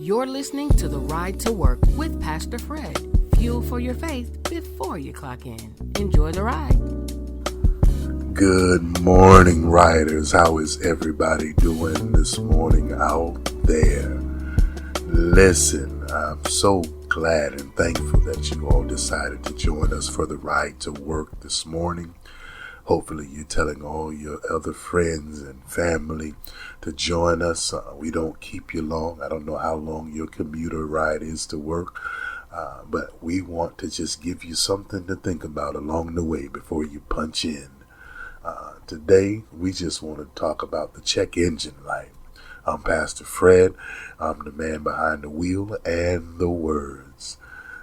You're listening to The Ride to Work with Pastor Fred. Fuel for your faith before you clock in. Enjoy the ride. Good morning, riders. How is everybody doing this morning out there? Listen, I'm so glad and thankful that you all decided to join us for the ride to work this morning. Hopefully you're telling all your other friends and family to join us. We don't keep you long. I don't know how long your commuter ride is to work, but we want to just give you something to think about along the way before you punch in. Today, we just want to talk about the check engine light. I'm Pastor Fred. I'm the man behind the wheel and the words.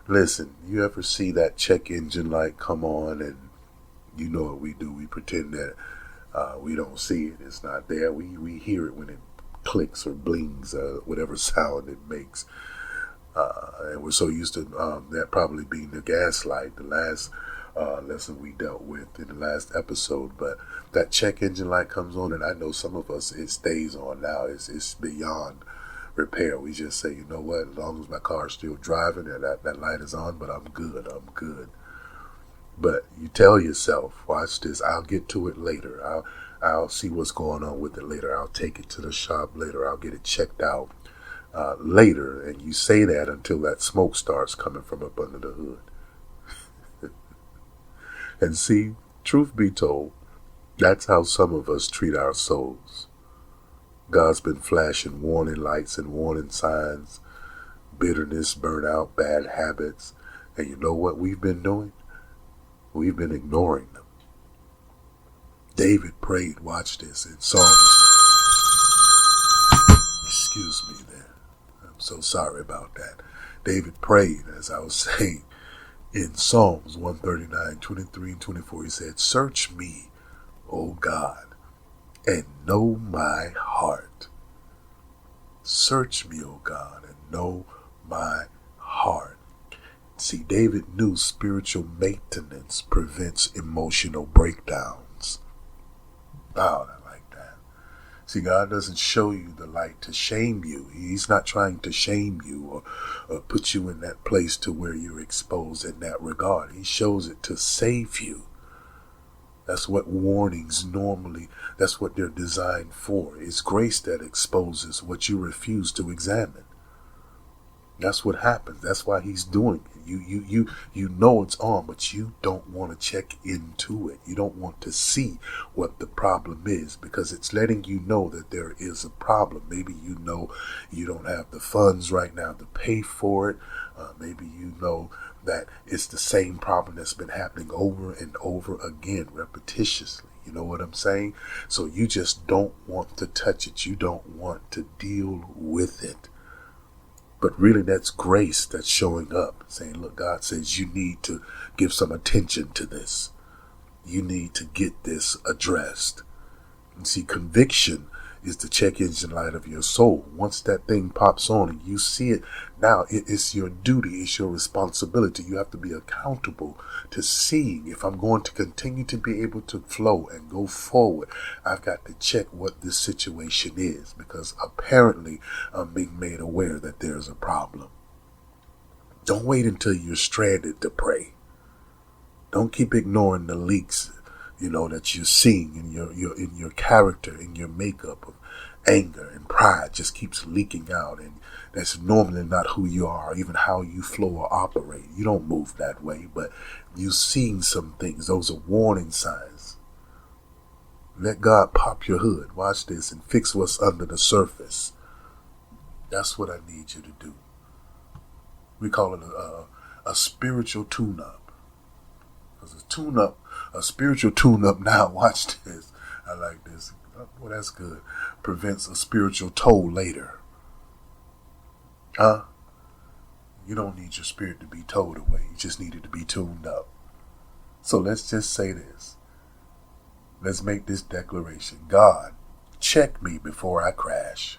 Listen, you ever see that check engine light come on and you know what we do? We pretend that we don't see it. It's not there. We hear it when it clicks or blings, whatever sound it makes. And we're so used to that probably being the gas light, the last lesson we dealt with in the last episode. But that check engine light comes on, and I know some of us, it stays on now. It's beyond repair. We just say, you know what, as long as my car's still driving and that light is on, but I'm good. But you tell yourself, watch this, I'll get to it later. I'll see what's going on with it later. I'll take it to the shop later. I'll get it checked out later. And you say that until that smoke starts coming from up under the hood. And see, truth be told, that's how some of us treat our souls. God's been flashing warning lights and warning signs, bitterness, burnout, bad habits. And you know what we've been doing? We've been ignoring them. David prayed, watch this, in Psalms. Excuse me there. I'm so sorry about that. David prayed, as I was saying, in Psalms 139, 23 and 24. He said, search me, O God, and know my heart. Search me, O God, and know my heart. See, David knew spiritual maintenance prevents emotional breakdowns. Oh, I like that. See, God doesn't show you the light to shame you. He's not trying to shame you or put you in that place to where you're exposed in that regard. He shows it to save you. That's what warnings normally, that's what they're designed for. It's grace that exposes what you refuse to examine. That's what happens. That's why he's doing it. You know it's on, but you don't want to check into it. You don't want to see what the problem is, because it's letting you know that there is a problem. Maybe you know you don't have the funds right now to pay for it. Maybe you know that it's the same problem that's been happening over and over again, repetitiously. You know what I'm saying? So you just don't want to touch it. You don't want to deal with it. But really, that's grace that's showing up, saying, look, God says you need to give some attention to this. You need to get this addressed. And see, conviction is the check engine light of your soul. Once that thing pops on and you see it, now it's your duty, it's your responsibility. You have to be accountable to seeing, if I'm going to continue to be able to flow and go forward, I've got to check what this situation is, because apparently I'm being made aware that there's a problem. Don't wait until you're stranded to pray. Don't keep ignoring the leaks, that you're seeing in your character, in your makeup of anger and pride just keeps leaking out. And that's normally not who you are, even how you flow or operate. You don't move that way, but you're seeing some things. Those are warning signs. Let God pop your hood. Watch this and fix what's under the surface. That's what I need you to do. We call it a spiritual tune-up. Because a spiritual tune-up now, watch this. I like this. Well, that's good. Prevents a spiritual toll later. You don't need your spirit to be towed away. You just need it to be tuned up. So let's just say this. Let's make this declaration. God, check me before I crash.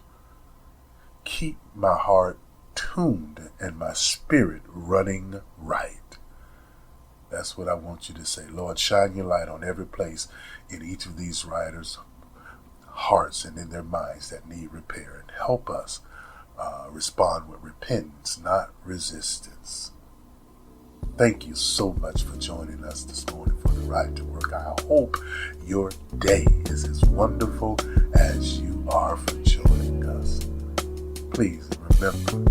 Keep my heart tuned and my spirit running right. That's what I want you to say. Lord, shine your light on every place in each of these riders' hearts and in their minds that need repair, and help us respond with repentance, not resistance. Thank you so much for joining us this morning for the Ride to Work. I hope your day is as wonderful as you are for joining us. Please remember,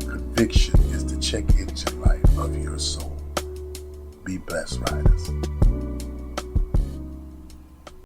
conviction is the check engine light of your soul. Be blessed, riders.